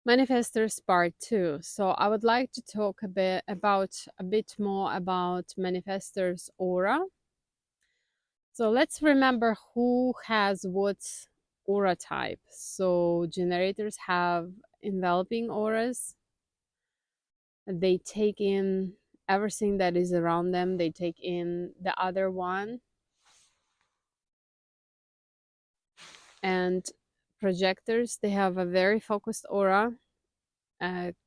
Manifestors part 2. So I would like to talk a bit more about manifestors aura. So let's remember who has what aura type. So generators have enveloping auras. They take in everything that is around them. They take in the other one. And projectors, they have a very focused aura,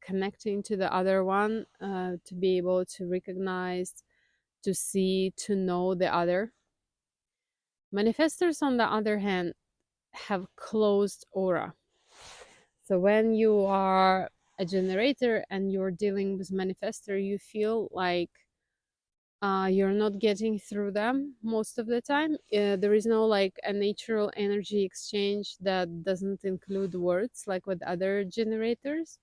connecting to the other one, to be able to recognize, to see, to know the other. Manifestors, on the other hand, have closed aura. So when you are a generator and you're dealing with manifestor, you feel like you're not getting through them most of the time. There is no like a natural energy exchange that doesn't include words like with other generators.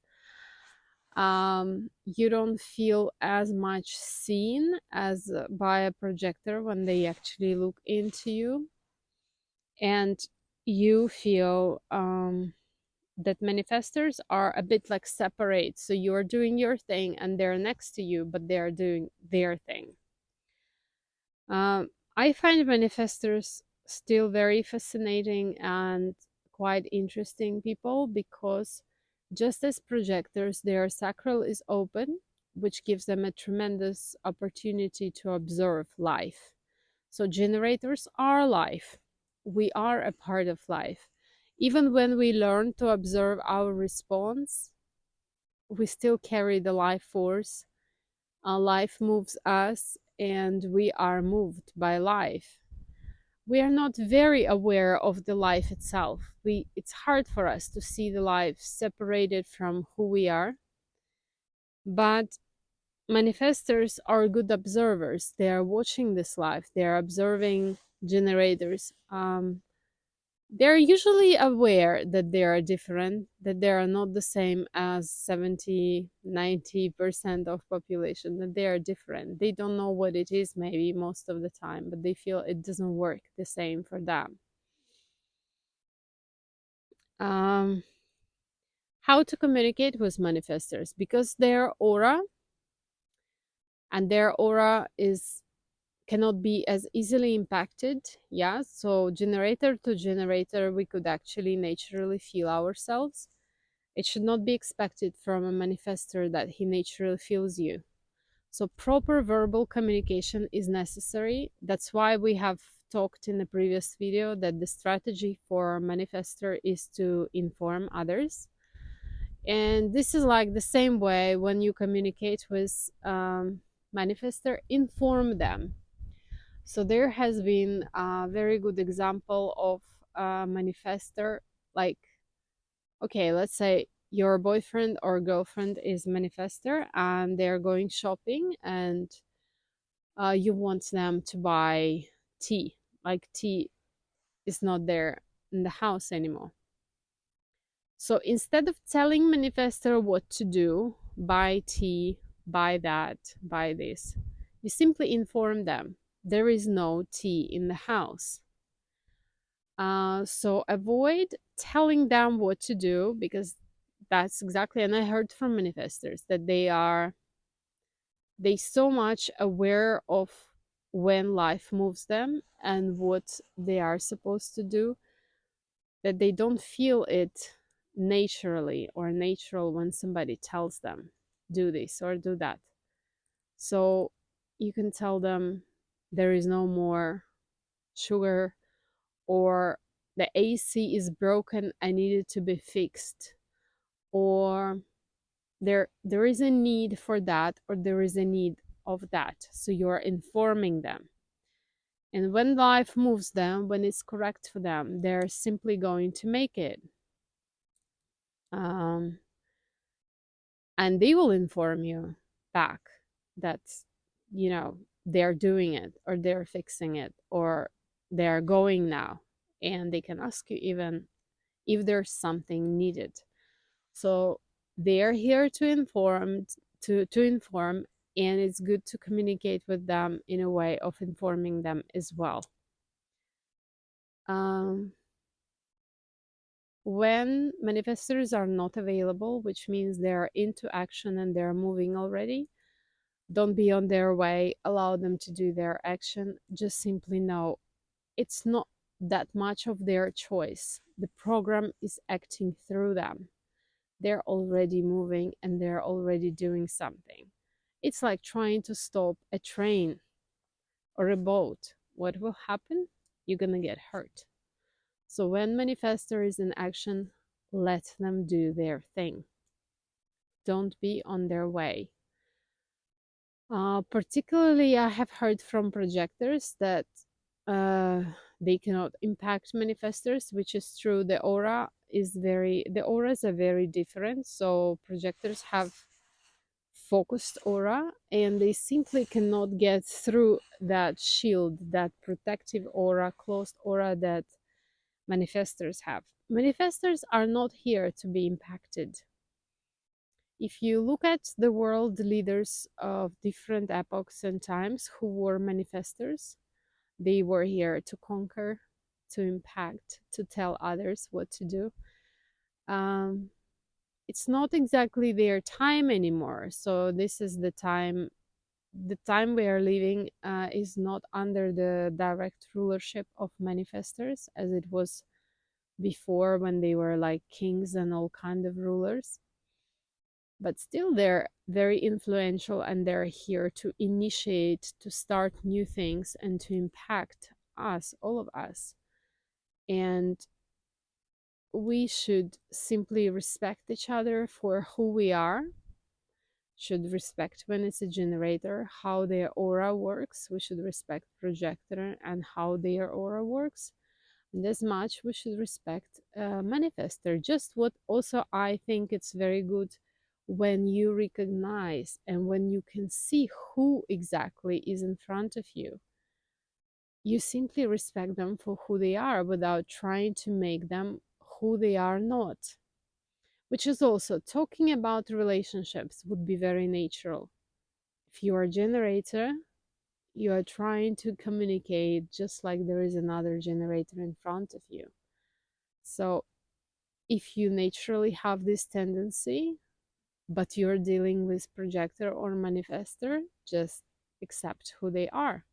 You don't feel as much seen as by a projector when they actually look into you, and you feel that manifestors are a bit like separate. So you're doing your thing and they're next to you, but they're doing their thing. I find manifestors still very fascinating and quite interesting people, because just as projectors, their sacral is open, which gives them a tremendous opportunity to observe life. So generators are life. We are a part of life. Even when we learn to observe our response, we still carry the life force. Our life moves us, and we are moved by life. We are not very aware of the life itself. It's hard for us to see the life separated from who we are. But manifestors are good observers. They are watching this life. They are observing generators. They're usually aware that they are different, that they are not the same as 70-90% of population, that they are different. They don't know what it is maybe most of the time, but they feel it doesn't work the same for them. Um, how to communicate with manifestors? Because their aura is cannot be as easily impacted. Yeah, so generator to generator, we could actually naturally feel ourselves. It should not be expected from a manifestor that he naturally feels you. So proper verbal communication is necessary. That's why we have talked in the previous video that the strategy for manifestor is to inform others. And this is like the same way when you communicate with manifestor, inform them. So there has been a very good example of a manifestor, like, okay, let's say your boyfriend or girlfriend is manifestor and they're going shopping, and you want them to buy tea. Like tea is not there in the house anymore. So instead of telling manifestor what to do, buy tea, buy that, buy this, you simply inform them there is no tea in the house. So avoid telling them what to do, because that's exactly, and I heard from manifestors that they so much aware of when life moves them and what they are supposed to do, that they don't feel it naturally or natural when somebody tells them do this or do that. So you can tell them there is no more sugar, or the AC is broken, I need it to be fixed, or there is a need for that, or there is a need of that. So you're informing them. And when life moves them, when it's correct for them, they're simply going to make it. Um, and they will inform you back that, you know, they're doing it, or they're fixing it, or they're going now. And they can ask you even if there's something needed. So they are here to inform, to inform, and it's good to communicate with them in a way of informing them as well. Um, When manifestors are not available, which means they're into action and they're moving already, don't be on their way, allow them to do their action. Just simply know it's not that much of their choice. The program is acting through them. They're already moving and they're already doing something. It's like trying to stop a train or a boat. What will happen? You're gonna get hurt. So when manifestor is in action, let them do their thing. Don't be on their way. Particularly, I have heard from projectors that uh, they cannot impact manifestors, which is true. The auras are very different. So projectors have focused aura, and they simply cannot get through that shield, that protective aura, closed aura that manifestors have. Manifestors are not here to be impacted. If you look at the world leaders of different epochs and times who were manifestors, they were here to conquer, to impact, to tell others what to do. Um, it's not exactly their time anymore. So this is the time. The time we are living is not under the direct rulership of manifestors as it was before, when they were like kings and all kind of rulers. But still they're very influential and they're here to initiate, to start new things and to impact us, all of us. And we should simply respect each other for who we are, should respect when it's a generator how their aura works. We should respect projector and how their aura works. And as much we should respect manifestor. Just what also I think it's very good, when you recognize and when you can see who exactly is in front of you, you simply respect them for who they are without trying to make them who they are not. Which is also, talking about relationships would be very natural. If you are a generator, you are trying to communicate just like there is another generator in front of you. So if you naturally have this tendency, but you're dealing with projector or manifestor, just accept who they are.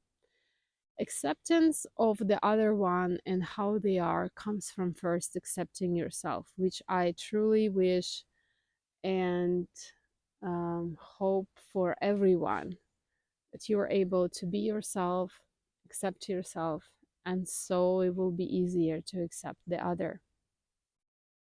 Acceptance of the other one and how they are comes from first accepting yourself, which I truly wish and hope for everyone, that you're able to be yourself, accept yourself, and so it will be easier to accept the other.